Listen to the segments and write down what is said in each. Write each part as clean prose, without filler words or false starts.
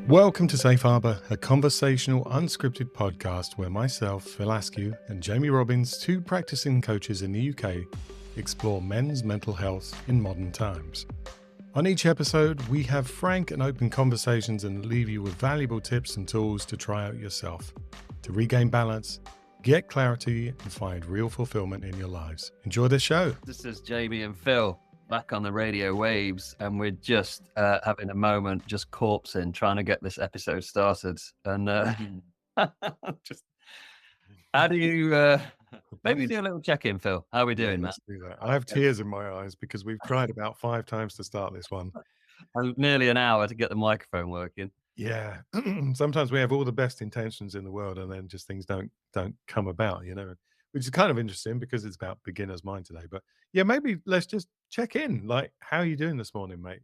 Welcome to Safe Harbour, a conversational, unscripted podcast where myself, Phil Askew, and Jamie Robins, two practicing coaches in the UK, explore men's mental health in modern times. On each episode, we have frank and open conversations and leave you with valuable tips and tools to try out yourself, to regain balance, get clarity, and find real fulfillment in your lives. Enjoy the show. This is Jamie and Phil back on the radio waves, and we're just having a moment, just corpsing, trying to get this episode started. And just how do you maybe do a little check-in, Phil? How are we doing, man? Let's do that. I have tears in my eyes because we've tried about 5 times to start this one. And nearly an hour to get the microphone working. Yeah. Sometimes we have all the best intentions in the world and then just things don't come about, you know, which is kind of interesting because it's about beginner's mind today. But yeah, maybe let's just check in. Like, how are you doing this morning, mate?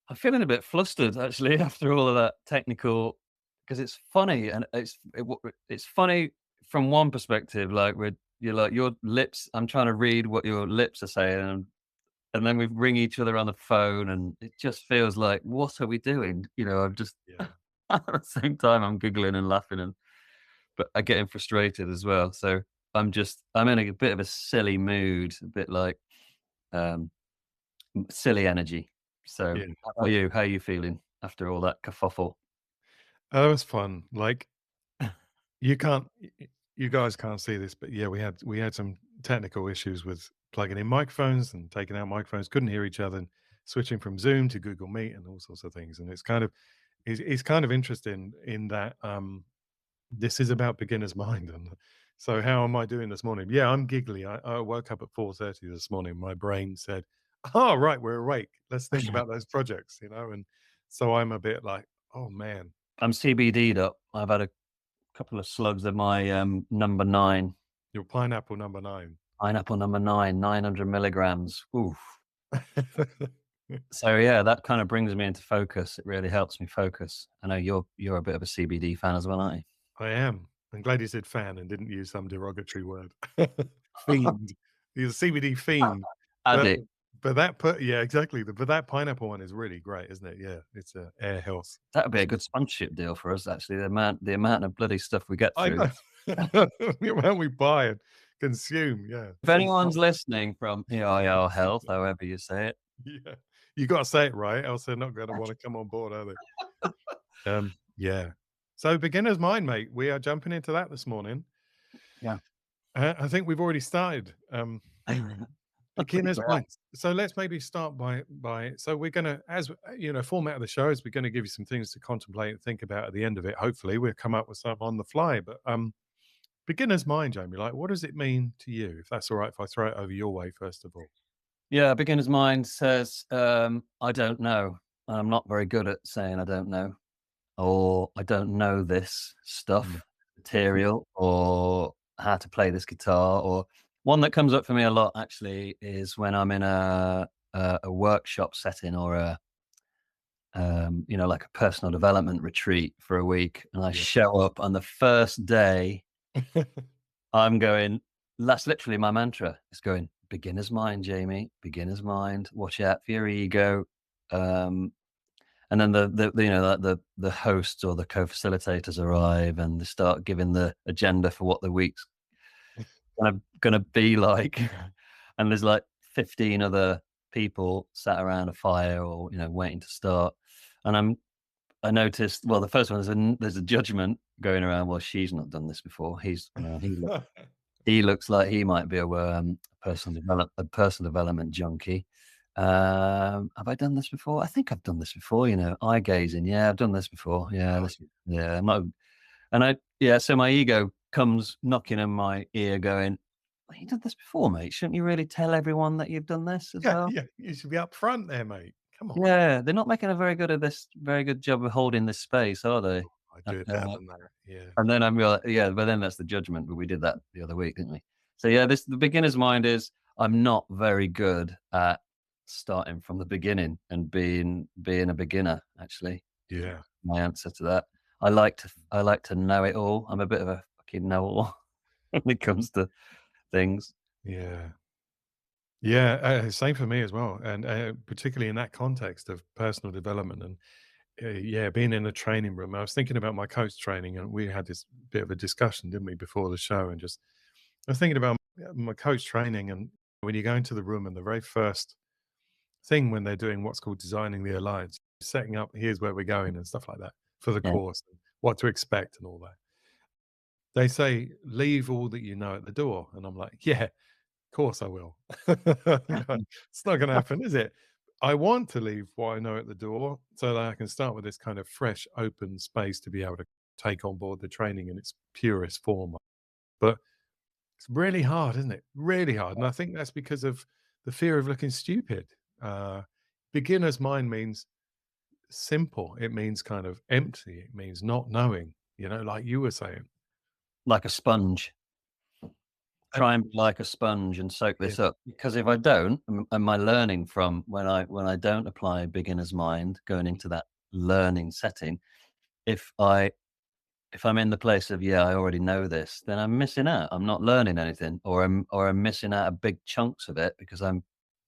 I'm feeling a bit flustered actually after all of that technical, because it's funny, and it's funny from one perspective. Like you're like your lips. I'm trying to read what your lips are saying, and then we ring each other on the phone, and it just feels like, what are we doing? You know, I'm just at the same time I'm giggling and laughing, but I'm getting frustrated as well. So I'm in a bit of a silly mood, a bit like silly energy. So Yeah. how are you? How are you feeling after all that kerfuffle? Oh, it was fun. Like, you guys can't see this, but yeah, we had some technical issues with plugging in microphones and taking out microphones, couldn't hear each other, and switching from Zoom to Google Meet and all sorts of things. And it's kind of interesting in that this is about beginner's mind. And so how am I doing this morning? Yeah, I'm giggly. I woke up at 4:30 this morning. My brain said, "Oh, right, we're awake. Let's think about those projects," you know. And so I'm a bit like, "Oh man." I'm CBD'd up. I've had a couple of slugs of my number 9. Your pineapple number 9. Pineapple number 9, 900 milligrams. Oof. So yeah, that kind of brings me into focus. It really helps me focus. I know you're a bit of a CBD fan as well, aren't you? I am. I'm glad you said fan and didn't use some derogatory word. Fiend. He's a CBD fiend. But Addict. yeah, exactly. But that pineapple one is really great, isn't it? Yeah, it's air health. That would be a good sponsorship deal for us, actually. The amount of bloody stuff we get I through. know. The amount we buy and consume, yeah. If anyone's listening from EIR Health, however you say it, Yeah. You gotta say it right, else they're not gonna wanna come on board, are they? Yeah. So beginner's mind, mate. We are jumping into that this morning. yeah. I think we've already started. Beginner's mind. So let's maybe start by so we're gonna, as you know, format of the show is we're gonna give you some things to contemplate and think about at the end of it. Hopefully we'll come up with some on the fly. But beginner's mind, Jamie, like, what does it mean to you? If that's all right, if I throw it over your way first of all. Yeah, beginner's mind says, I don't know. I'm not very good at saying I don't know, or I don't know this stuff, material, or how to play this guitar. Or one that comes up for me a lot actually is when I'm in a workshop setting, or like a personal development retreat for a week, and I show up on the first day. I'm going, that's literally my mantra. It's going, beginner's mind, Jamie, beginner's mind. Watch out for your ego. And then the hosts or the co-facilitators arrive, and they start giving the agenda for what the week's going to be like. And there's like 15 other people sat around a fire, or waiting to start. And I noticed, well, the first one is there's a judgment going around. Well, she's not done this before. He looks like he might be a personal development junkie. Have I done this before? I think I've done this before. Eye gazing. Yeah, I've done this before. Yeah, I'm not. And so my ego comes knocking on my ear, going, well, "You done this before, mate. Shouldn't you really tell everyone that you've done this as well?" Yeah, you should be up front there, mate. Come on. Yeah, they're not making a very good job of holding this space, are they? I do it better than that. Yeah. And then I'm like, yeah, but then that's the judgment. But we did that the other week, didn't we? So yeah, the beginner's mind is, I'm not very good at starting from the beginning and being a beginner. Actually, Yeah. my answer to that. I like to know it all. I'm a bit of a fucking know-all when it comes to things. Yeah. Yeah, same for me as well, and particularly in that context of personal development. And yeah, being in a training room, I was thinking about my coach training, and we had this bit of a discussion, didn't we, before the show? And just I was thinking about my coach training, and when you go into the room, and the very first thing when they're doing what's called designing the alliance, setting up, here's where we're going, and stuff like that for the Yeah. course, and what to expect, and all that. They say, leave all that you know at the door, and I'm like, yeah, course I will. You know, it's not gonna happen, is it? I want to leave what I know at the door so that I can start with this kind of fresh, open space to be able to take on board the training in its purest form. But it's really hard, isn't it? Really hard. And I think that's because of the fear of looking stupid. Uh, Beginner's mind means simple. It means kind of empty. It means not knowing, like you were saying. Like a sponge. And Try and be like a sponge and soak yeah, this up, because if I don't, am I learning from when I don't apply beginner's mind going into that learning setting, if I if I'm in the place of, "Yeah, I already know this," then I'm missing out. I'm not learning anything, or I'm missing out of big chunks of it because I'm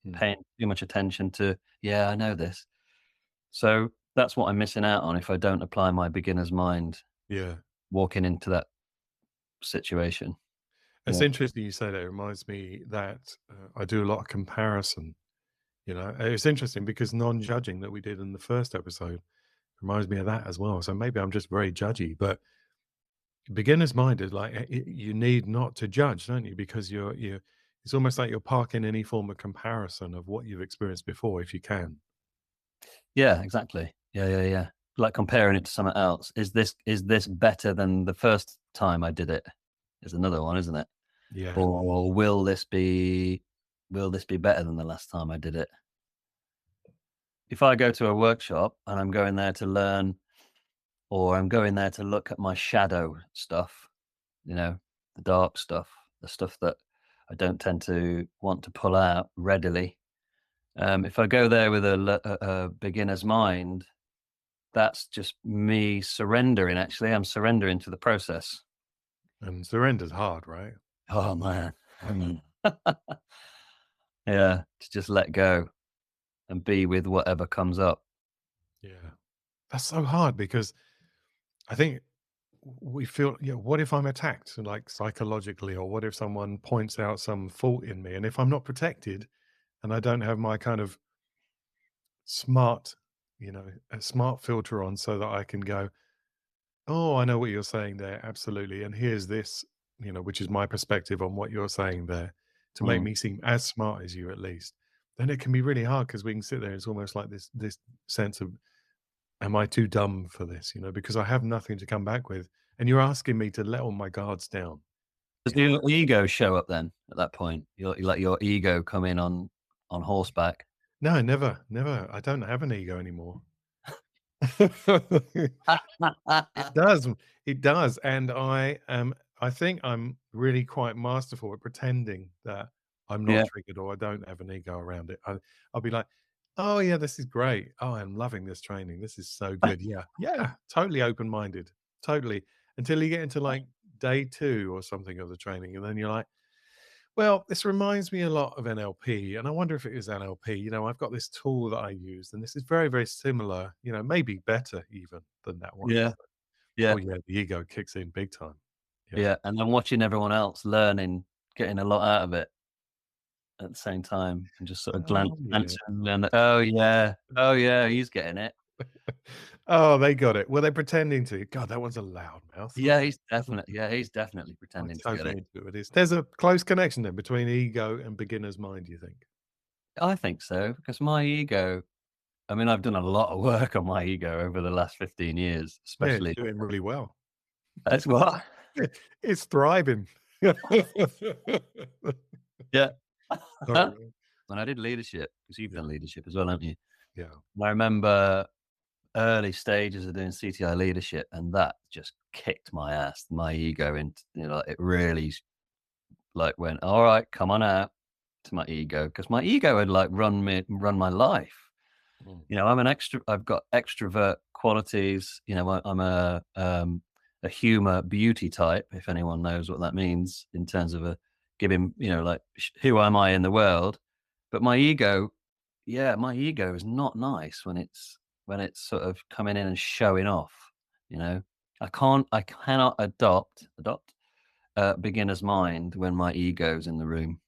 mm, paying too much attention to, "Yeah, I know this." So, that's what I'm missing out on if I don't apply my beginner's mind yeah. walking into that situation. It's Yeah. interesting you say that. It reminds me that I do a lot of comparison. It's interesting because non-judging that we did in the first episode reminds me of that as well. So maybe I'm just very judgy, but beginner's mind is like you need not to judge, don't you? Because you it's almost like you're parking any form of comparison of what you've experienced before, if you can. Yeah, exactly. Yeah, yeah, yeah. Like comparing it to something else. Is this better than the first time I did it? Is another one, isn't it? Yeah, Or will this be better than the last time I did it? If I go to a workshop and I'm going there to learn, or I'm going there to look at my shadow stuff, the dark stuff, the stuff that I don't tend to want to pull out readily. If I go there with a beginner's mind, that's just me surrendering, actually. I'm surrendering to the process. and surrender's hard, right? Oh, man. Mm. Yeah, to just let go and be with whatever comes up. Yeah, that's so hard because I think we feel, what if I'm attacked, like psychologically, or what if someone points out some fault in me, and if I'm not protected, and I don't have my kind of smart, a smart filter on so that I can go, "Oh, I know what you're saying there, absolutely, and here's this," which is my perspective on what you're saying there, to make Mm. me seem as smart as you at least. Then it can be really hard because we can sit there, it's almost like this sense of, "Am I too dumb for this?" Because I have nothing to come back with, and you're asking me to let all my guards down. Does your ego show up then at that point? You let your ego come in on horseback? No, never, never. I don't have an ego anymore. It does, it does, and I think I'm really quite masterful at pretending that I'm not Yeah, triggered or I don't have an ego around it. I'll be like, "Oh, yeah, this is great. Oh, I'm loving this training. This is so good. Yeah, yeah, totally open-minded, totally." Until you get into, like, day 2 or something of the training, and then you're like, "Well, this reminds me a lot of NLP, and I wonder if it is NLP. I've got this tool that I use, and this is very, very similar, maybe better even than that one." yeah, Oh, yeah, yeah, the ego kicks in big time. Yeah. yeah, and then watching everyone else learning, getting a lot out of it at the same time, and just sort of Oh, yeah. glancing and, "Oh, yeah. Oh, yeah, he's getting it." Oh, they got it. Were they pretending to? God, that one's a loud mouth. Yeah, he's definitely I pretending to get it. totally do it is. There's a close connection then between ego and beginner's mind, you think? I think so, because my ego, I mean, I've done a lot of work on my ego over the last 15 years, Yeah, it's especially doing really well. as what? It's thriving. Yeah. Sorry, man. When I did leadership, because you've Yeah, done leadership as well, haven't you? yeah. And I remember early stages of doing CTI leadership, and that just kicked my ass, my ego into, like, it really like went, all right, come on out, to my ego, because my ego had like run my life. Mm, I've got extrovert qualities. I'm a humor beauty type, if anyone knows what that means in terms of a giving, like, who am I in the world? But my ego, yeah, my ego is not nice when it's sort of coming in and showing off, you know? I cannot adopt beginner's mind when my ego's in the room.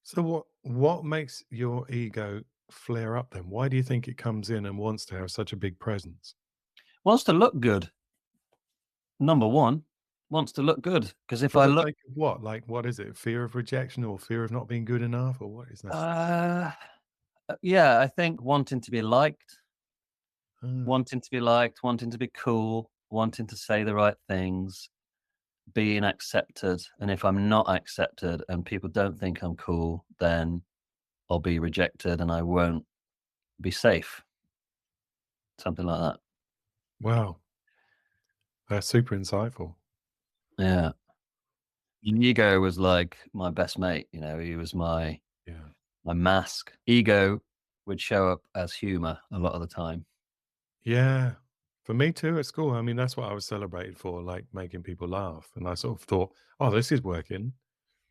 So what makes your ego flare up then? Why do you think it comes in and wants to have such a big presence? Wants to look good, number 1, wants to look good because if For I the look sake of what? Like, what is it? Fear of rejection or fear of not being good enough, or what is that? uh, yeah, I think Ah, wanting to be liked, wanting to be cool, wanting to say the right things, being accepted, and if I'm not accepted and people don't think I'm cool, then I'll be rejected and I won't be safe, something like that. wow, that's super insightful. Yeah. Ego was like my best mate, he was Yeah. my mask. Ego would show up as humor a lot of the time. Yeah. For me too at school, I mean, that's what I was celebrated for, like making people laugh. And I sort of thought, oh, this is working.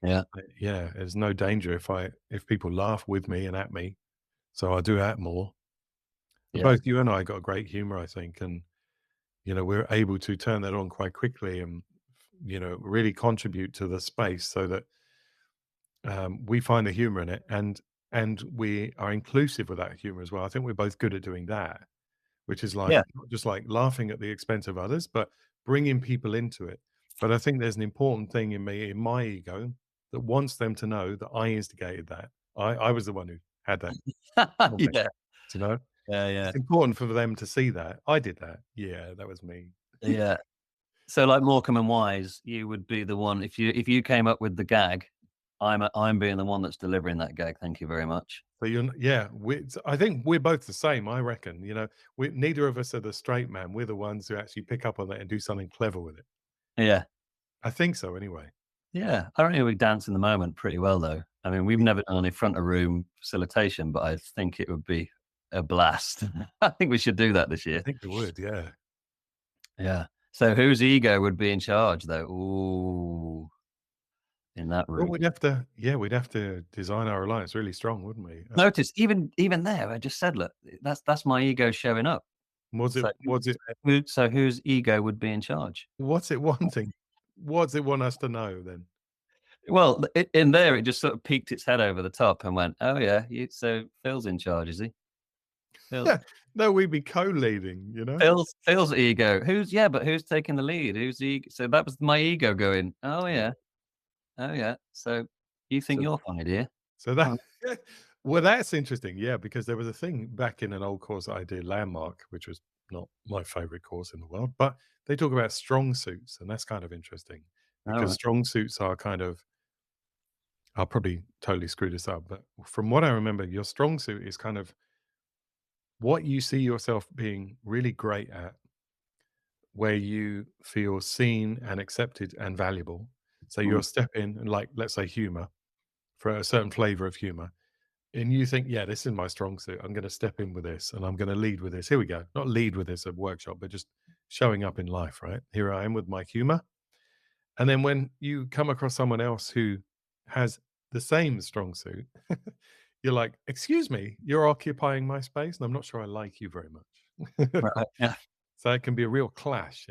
Yeah. Yeah, there's no danger if people laugh with me and at me. So I do that more. But Yeah. both you and I got great humor, I think, and we're able to turn that on quite quickly and really contribute to the space so that we find the humor in it and we are inclusive with that humor as well. I think we're both good at doing that. Which is like Yeah. not just like laughing at the expense of others, but bringing people into it. But I think there's an important thing in me, in my ego, that wants them to know that I instigated that. I was the one who had that comment, Yeah. you know? Yeah, It's yeah. important for them to see that. I did that. Yeah, that was me. Yeah. So, like Morecambe and Wise, you would be the one if you came up with the gag, I'm being the one that's delivering that gag, thank you very much. So you're n yeah, I think we're both the same, I reckon, we neither of us are the straight man. We're the ones who actually pick up on that and do something clever with it. Yeah. I think so anyway. Yeah. I reckon we dance in the moment pretty well, though. I mean, we've We never done any front of room facilitation, but I think it would be a blast. I think we should do that this I year. think we would, yeah. Yeah. So whose ego would be in charge, though? Ooh, in that Well, room. we'd have to design our alliance really strong, wouldn't we? Notice even there, I just said, "Look, that's my ego showing up." Was it So was it whose ego would be in charge? what's it wanting? What's it want us to know then? Well, I in there, it just sort of peeked its head over the top and went, "Oh, yeah, so Phil's in charge, is he? Phil Yeah. No, we'd be co-leading, Phil's ego. But who's taking the lead? Who's the eg" So that was my ego going, "Oh, Yeah. yeah. Oh, yeah. So you think So you're funny, do you? so Go that on." well, that's interesting, yeah, because there was a thing back in an old course I did, Landmark, which was not my favorite course in the world, but they talk about strong suits, and that's kind of interesting because Alright. strong suits are kind of I'll probably totally screw this up, but from what I remember, your strong suit is kind of what you see yourself being really great at, where you feel seen and accepted and valuable. So Mm. you'll step in and like, let's say humor for a certain flavor of humor. And you think, yeah, this is my strong suit. I'm going to step in with this and I'm going to lead with this. Here we go. Not lead with this at workshop, but just showing up in life, right? Here I am with my humor. And then when you come across someone else who has the same strong suit, you're like, excuse me, you're occupying my space. And I'm not sure I like you very much. Right, yeah. So it can be a real clash.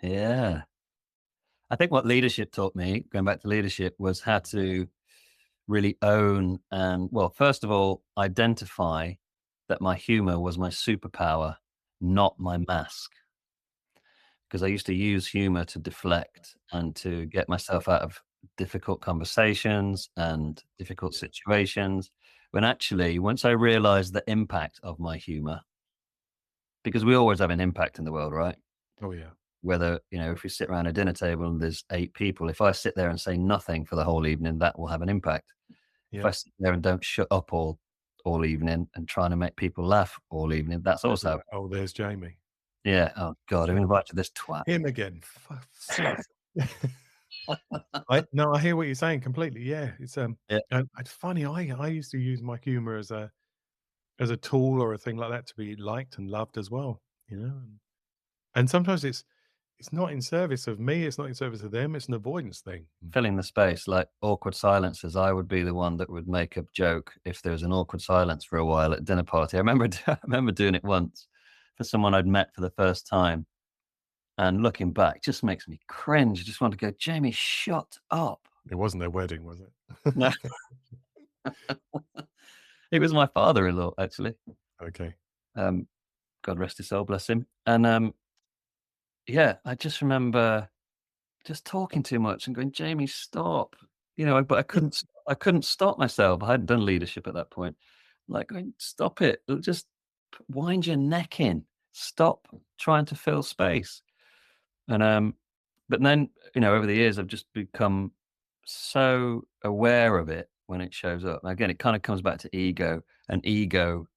Yeah. I think what leadership taught me, going back to leadership, was how to really own and, well, first of all, identify that my humor was my superpower, not my mask. Because I used to use humor to deflect and to get myself out of difficult conversations and difficult Yeah. situations. When actually, once I realized the impact of my humor, because we always have an impact in the world, right? Oh, yeah. Whether, if we sit around a dinner table and there's 8 people, if I sit there and say nothing for the whole evening, that will have an impact. If Yeah. I sit there and don't shut up all evening and trying to make people laugh all evening, that's They'll be also like, oh, there's Jamie. yeah. Oh God, who invited this twat? Him again. Seriously. I no, I hear what you're saying completely. Yeah, Yeah. and it's funny. I used to use my humor as a tool or a thing like that to be liked and loved as well. And sometimes it's not in service of me. It's not in service of them. It's an avoidance thing. Filling the space, like awkward silences. I would be the one that would make a joke if there was an awkward silence for a while at dinner party. I remember I remember doing it once. for someone I'd met for the first time. And looking back just makes me cringe. I just want to go, Jamie, shut up. It wasn't their wedding, was No, it? it was my father-in-law, actually. Okay. Um, God rest his soul, bless him. And yeah, I just remember just talking too much and going, Jamie, stop. But I couldn't stop myself. I hadn't done leadership at that point. Like, going, stop it. Just wind your neck in. Stop trying to fill space. And but then, over the years I've just become so aware of it when it shows up. Again, it kind of comes back to ego, and ego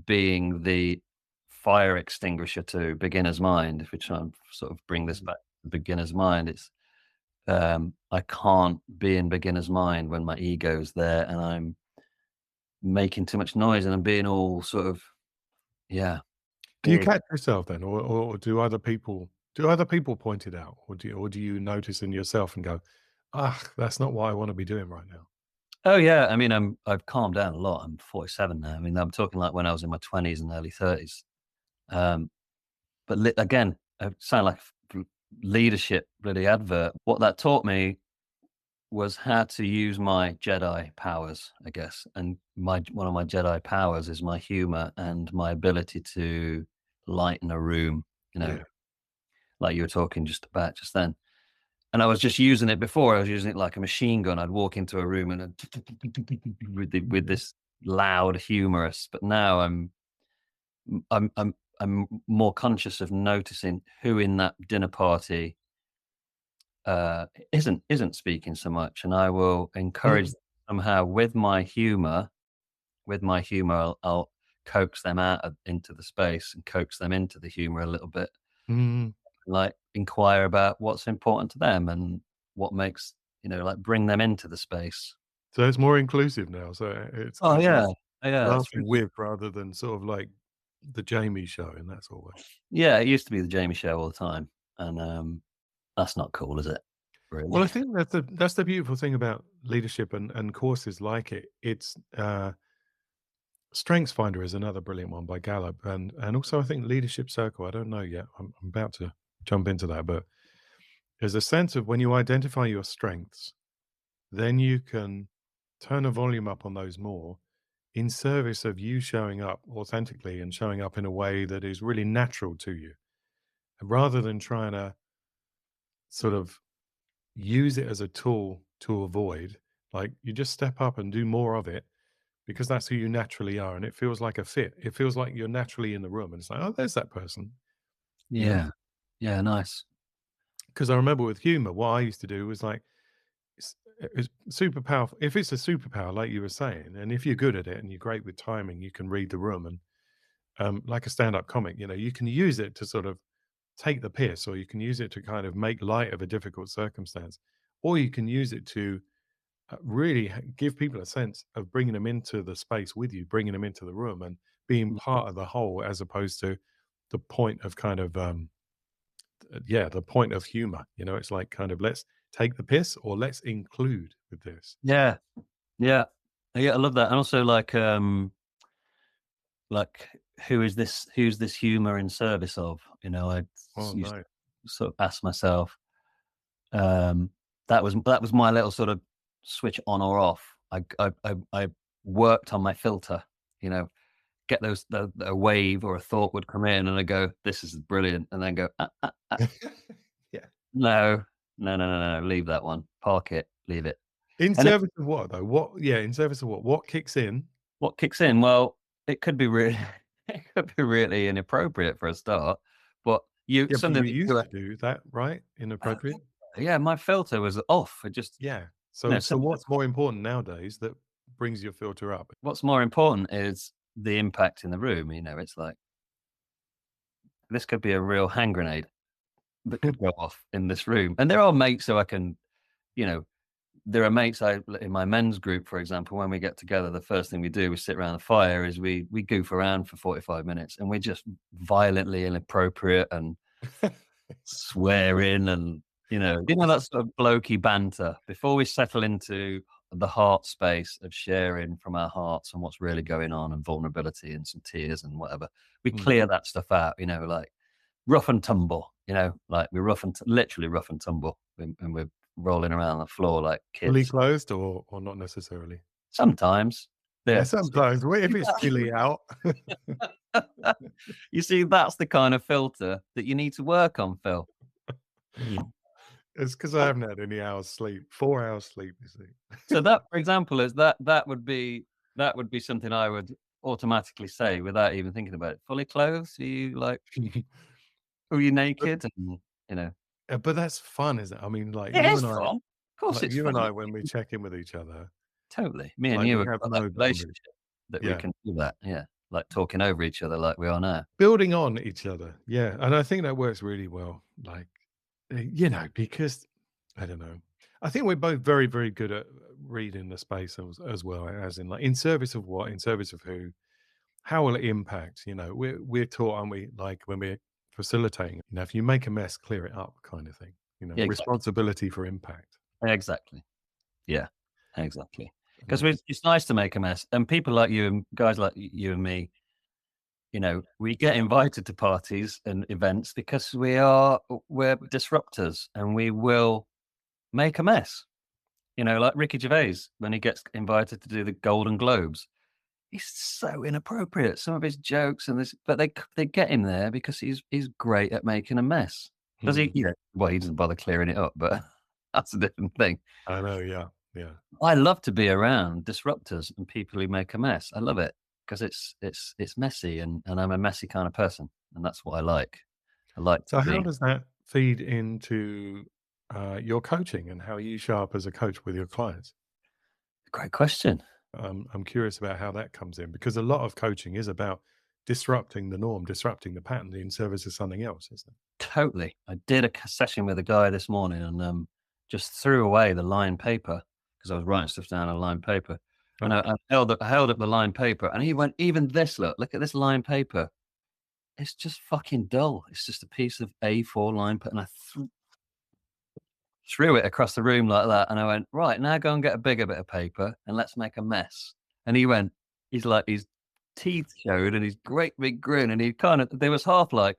being the fire extinguisher to beginner's mind. If we try and sort of bring this Mhm. back to beginner's mind, it's I can't be in beginner's mind when my ego's there and I'm making too much noise and I'm being all sort of, yeah, Do you big. catch yourself then, or do other people point it out, or do you notice in yourself and go, "Ah, that's not what I want to be doing right now." Oh yeah, I mean, I've calmed down a lot. I'm 47 now. I mean, I'm talking like when I was in my 20s and early 30s. Um, but again, I sound like leadership bloody advert. What that taught me was how to use my Jedi powers, I guess. And my one of my Jedi powers is my humor and my ability to lighten a room, you know, Yeah. like you were talking just about just then. And I was just using it before. I was using it like a machine gun. I'd walk into a room and with Mhm. this loud, humorous. But now I'm more conscious of noticing who in that dinner party isn't speaking so much, and I will encourage Mm, them somehow with my humor. With my humor, I'll coax them into the space and coax them into the humor a little bit. mm. Like inquire about what's important to them and what makes like bring them into the space. So it's more inclusive now, so it's Oh it's yeah, laugh yeah, it's laughing really with rather than sort of like the Jamie Show in that sort of way. yeah. It used to be the Jamie Show all the time, and that's not cool, is it? Well, Really? I think that's the beautiful thing about leadership and courses like it. It's, Strengths Finder is another brilliant one by Gallup, and also I think Leadership Circle, I don't know yet, I'm about to jump into that, but there's a sense of when you identify your strengths, then you can turn the volume up on those more in service of you showing up authentically and showing up in a way that is really natural to you, rather than trying to sort of use it as a tool to avoid. Like, you just step up and do more of it because that's who you naturally are, and it feels like a fit. It feels like you're naturally in the room, and it's like, "Oh, there's that person," you know? Yeah, yeah, nice. Because I remember with humor, what I used to do was like, it's super powerful. If it's a superpower, like you were saying, and if you're good at it and you're great with timing, you can read the room and, like a stand-up comic, you can use it to sort of take the piss, or you can use it to kind of make light of a difficult circumstance, or you can use it to really give people a sense of bringing them into the space with you, bringing them into the room and being part of the whole, as opposed to the point of kind of, yeah, the point of humor. It's like kind of, let's take the piss or let's include with this. Yeah, yeah, yeah. I love that, and also like who's this humor in service of? I Oh, used no. to sort of ask myself. Um, that was my little sort of switch on or off. I worked on my filter. You know, get a wave or a thought would come in, and I go, "This is brilliant," and then go, Yeah. "No, no, no, no, no, leave that one, park it, leave it." In And service of what though? Yeah, in service of what? What kicks in? what kicks in? Well, it could be really it could be really inappropriate for a start, but Yeah, but something you that you used do to do that, right? Inappropriate? yeah, my filter was off. It just Yeah. So something what's more important nowadays that brings your filter up? what's more important is the impact in the room, it's like, this could be a real hand grenade that could go off in this room, and there are mates so I can, you know, there are mates in my men's group, for example, when we get together, the first thing we do, we sit around the fire, is we goof around for 45 minutes, and we're just violently inappropriate and swearing and, that sort of blokey banter before we settle into the heart space of sharing from our hearts and what's really going on and vulnerability and some tears and whatever. We Mm. clear that stuff out, like rough and tumble, like we literally rough and tumble and we're rolling around the floor like Fully kids. closed or not necessarily? Sometimes. Yeah, Yeah. sometimes. What if it's chilly out? You see, that's the kind of filter that you need to work on, Phil. It's because I haven't had any hours sleep. 4 hours sleep, you So see. that, for example, is that would be something I would automatically say without even thinking about it. Fully clothed? Are you But naked? And you know, but that's fun, isn't it? I mean, it is fun. Of course, it's you and fun. I, when we check in with each other, Totally. Me and like, you we have have got that no boundaries. relationship that we Yeah. can do that. Yeah, like talking over each other like we are now. Building on each other. Yeah, and I think that works really well. Like, because I don't know. I think we're both very, very good at reading the space as well, as in, like, in service of what, in service of who, how will it impact? We're taught, aren't we? Like, when we're facilitating, if you make a mess, clear it up, kind of thing. Yeah, exactly. Responsibility for impact. Exactly. Yeah, exactly. And Because that's it's nice to make a mess, and people like you and guys like you and me, we get invited to parties and events because we're disruptors, and we will make a mess. Like Ricky Gervais when he gets invited to do the Golden Globes. He's so inappropriate. Some of his jokes and this, but they get him there because he's great at making a mess. Does he? hmm. Well, he doesn't bother clearing it up, but that's a different thing. I know, yeah, yeah. I love to be around disruptors and people who make a mess. I love it because it's messy, and I'm a messy kind of person, and that's what I like. I like to So how be. does that feed into, your coaching and how you show up as a coach with your clients? Great question. I'm curious about how that comes in, because a lot of coaching is about disrupting the norm, disrupting the pattern in service of something else, isn't it? Totally. I did a session with a guy this morning and just threw away the lined paper because I was writing stuff down on lined paper. And Okay. I held up the lined paper and he went, even this, look at this lined paper. It's just fucking dull. It's just a piece of A4 line paper. And I threw it across the room like that. And I went, right, now go and get a bigger bit of paper and let's make a mess. And he went, he's like, his teeth showed and his great big grin. And there was half like,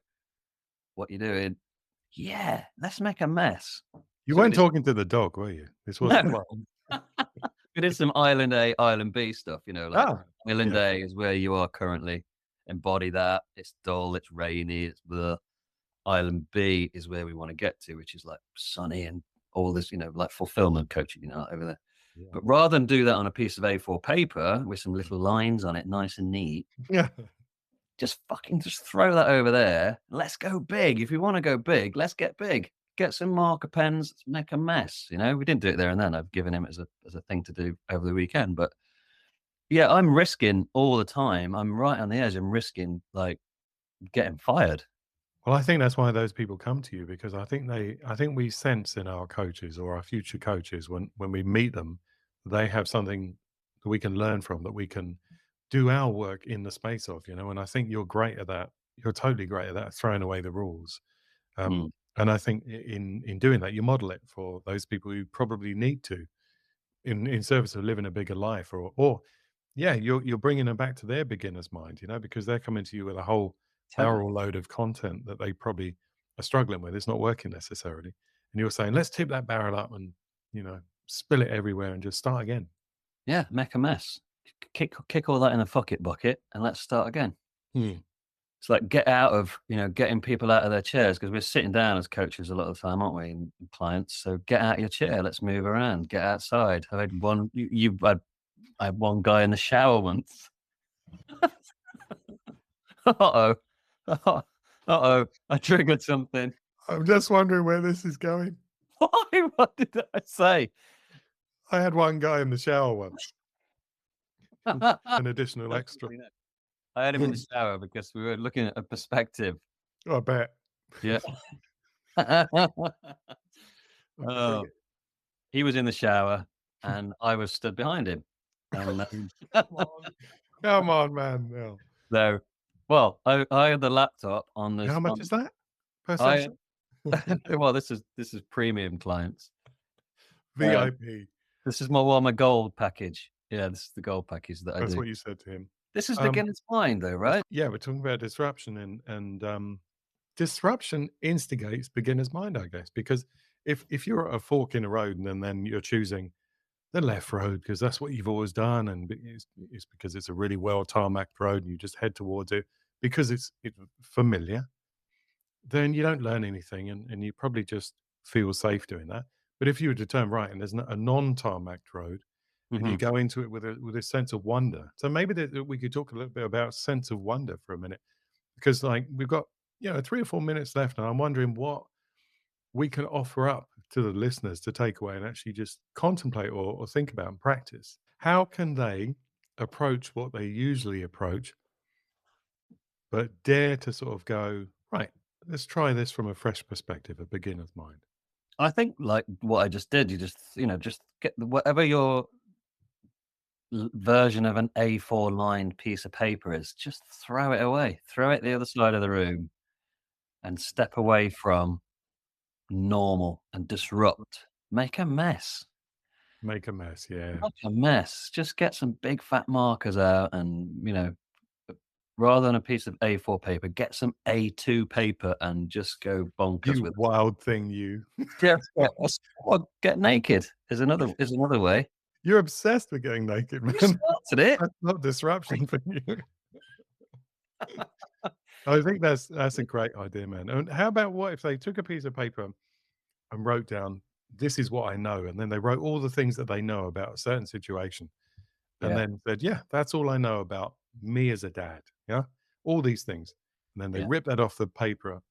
what you doing? Yeah, let's make a mess. You So we weren't did talking to the dog, were you? This wasn't no. like We did some Island A, Island B stuff, like ah, Island yeah. A is where you are currently. Embody that. It's dull, it's rainy, it's the Island B is where we wanna get to, which is like sunny and all this, like fulfillment coaching, over there. Yeah. But rather than do that on a piece of A4 paper with some little lines on it, nice and neat, Yeah. just throw that over there. Let's go big. If you want to go big, let's get big. Get some marker pens. Let's make a mess. We didn't do it there and then. I've given him as a thing to do over the weekend. But yeah, I'm risking all the time. I'm right on the edge. I'm risking like getting fired. Well, I think that's why those people come to you, because I think we sense in our coaches or our future coaches, when we meet them, they have something that we can learn from, that we can do our work in the space of, and I think you're great at that. You're totally great at that, throwing away the rules. Mm, And I think in doing that, you model it for those people who probably need to, in service of living a bigger life, or yeah, you're bringing them back to their beginner's mind, because they're coming to you with a whole totally. barrel load of content that they probably are struggling with. It's not working necessarily, and you're saying, let's tip that barrel up and spill it everywhere and just start again. Yeah, make a mess. Kick all that in a fuck it bucket and let's start again. Hmm. It's like getting people out of their chairs because we're sitting down as coaches a lot of the time, aren't we? And clients. So get out of your chair. Let's move around. Get outside. I had one. I had one guy in the shower once. Uh oh. Uh oh. I triggered something. I'm just wondering where this is going. Why? What did I say? I had one guy in the shower once, an additional That's extra. really nice. I had him in the shower because we were looking at a perspective. I bet. Yeah. Okay, bring Oh, it. he was in the shower and I was stood behind him. And Come on. Come on, man. No. so, well, I had the laptop on How this. much is that per I session? well, this is premium clients. Um, VIP. This is my gold package. Yeah, this is the gold package that I That's do. what you said to him. This is Um, beginner's mind though, right? yeah, we're talking about disruption disruption instigates beginner's mind, I guess, because if you're at a fork in a road and then you're choosing the left road because that's what you've always done, and it's because it's a really well tarmacked road and you just head towards it because it's familiar, then you don't learn anything and you probably just feel safe doing that. But if you were to turn right and there's a non-tarmacked road and you Mhm, go into it with a sense of wonder, so maybe that we could talk a little bit about sense of wonder for a minute because like we've got 3 or 4 minutes left, and I'm wondering what we can offer up to the listeners to take away and actually just contemplate or think about and practice. How can they approach what they usually approach, but dare to sort of go, right, let's try this from a fresh perspective, a beginner's mind? I think like what I just did, you just, just get whatever your version of an A4 lined piece of paper is, just throw it away, throw it the other side of the room and step away from normal and disrupt. Make a mess. Make a mess, yeah. Make a mess. Just get some big fat markers out and, rather than a piece of A4 paper, get some A2 paper and just go bonkers You with it. wild thing, you. Just get naked is another way. You're obsessed with getting naked, You man. started it. That's not disruption for you. I think that's a great idea, man. And how about what if they took a piece of paper and wrote down, "This is what I know," and then they wrote all the things that they know about a certain situation, and Yeah, then said, "Yeah, that's all I know about me as a dad." Yeah, all these things, and then they yeah, rip that off the paper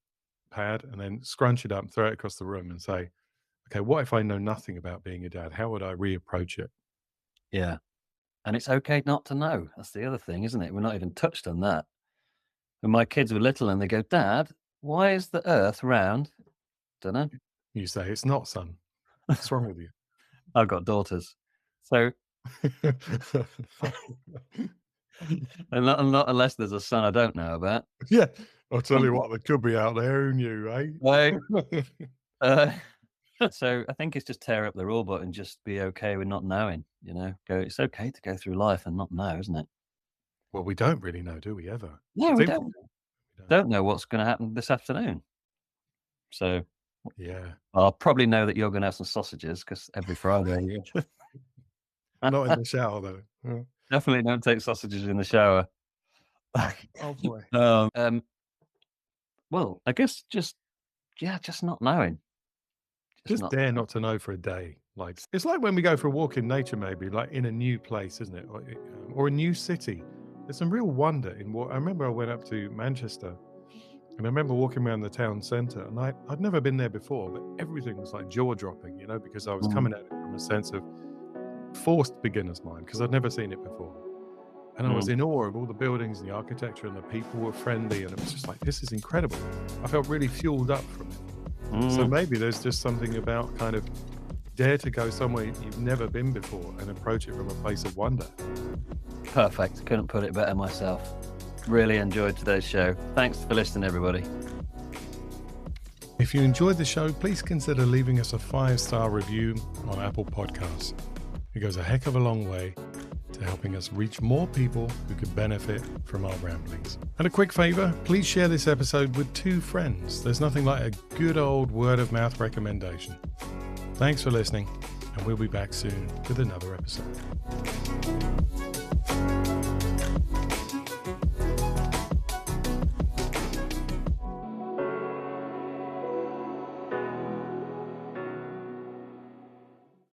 pad and then scrunch it up and throw it across the room and say, "Okay, what if I know nothing about being a dad? How would I reapproach it?" yeah. And it's okay not to know. That's the other thing, isn't it? We're not even touched on that. When my kids were little and they go, "Dad, why is the earth round?" Dunno. You say, "It's not, son. What's wrong with you?" I've got daughters. So and not unless there's a son I don't know about. Yeah, I'll tell you Um, what, there could be out there, who knew, so, eh? uh, so I think it's just tear up the rule book and just be okay with not knowing, Go, it's okay to go through life and not know, isn't it? Well, we don't really know, do we, ever? No, I we think don't. we don't. Don't know what's gonna happen this afternoon. So, Yeah. I'll probably know that you're gonna have some sausages because every Friday you Not in the shower, though. definitely don't take sausages in the shower. Oh, boy. Um, well, I guess just yeah, just not knowing. Just Just not dare not to know for a day. Like, it's like when we go for a walk in nature, maybe, like in a new place, isn't it? Or a new city. There's some real wonder in what I remember. I went up to Manchester and I remember walking around the town centre, and I'd never been there before, but everything was like jaw dropping, because I was mm, coming at it from a sense of forced beginner's mind because I'd never seen it before. And I was mm, in awe of all the buildings and the architecture, and the people were friendly, and it was just like, this is incredible. I felt really fueled up from it. So mm. maybe there's just something about kind of dare to go somewhere you've never been before and approach it from a place of wonder. Perfect. Couldn't put it better myself. Really enjoyed today's show. Thanks for listening, everybody. If you enjoyed the show, please consider leaving us a 5-star review on Apple Podcasts. It goes a heck of a long way to helping us reach more people who could benefit from our ramblings. And a quick favor, please share this episode with 2 friends. There's nothing like a good old word of mouth recommendation. Thanks for listening, and we'll be back soon with another episode.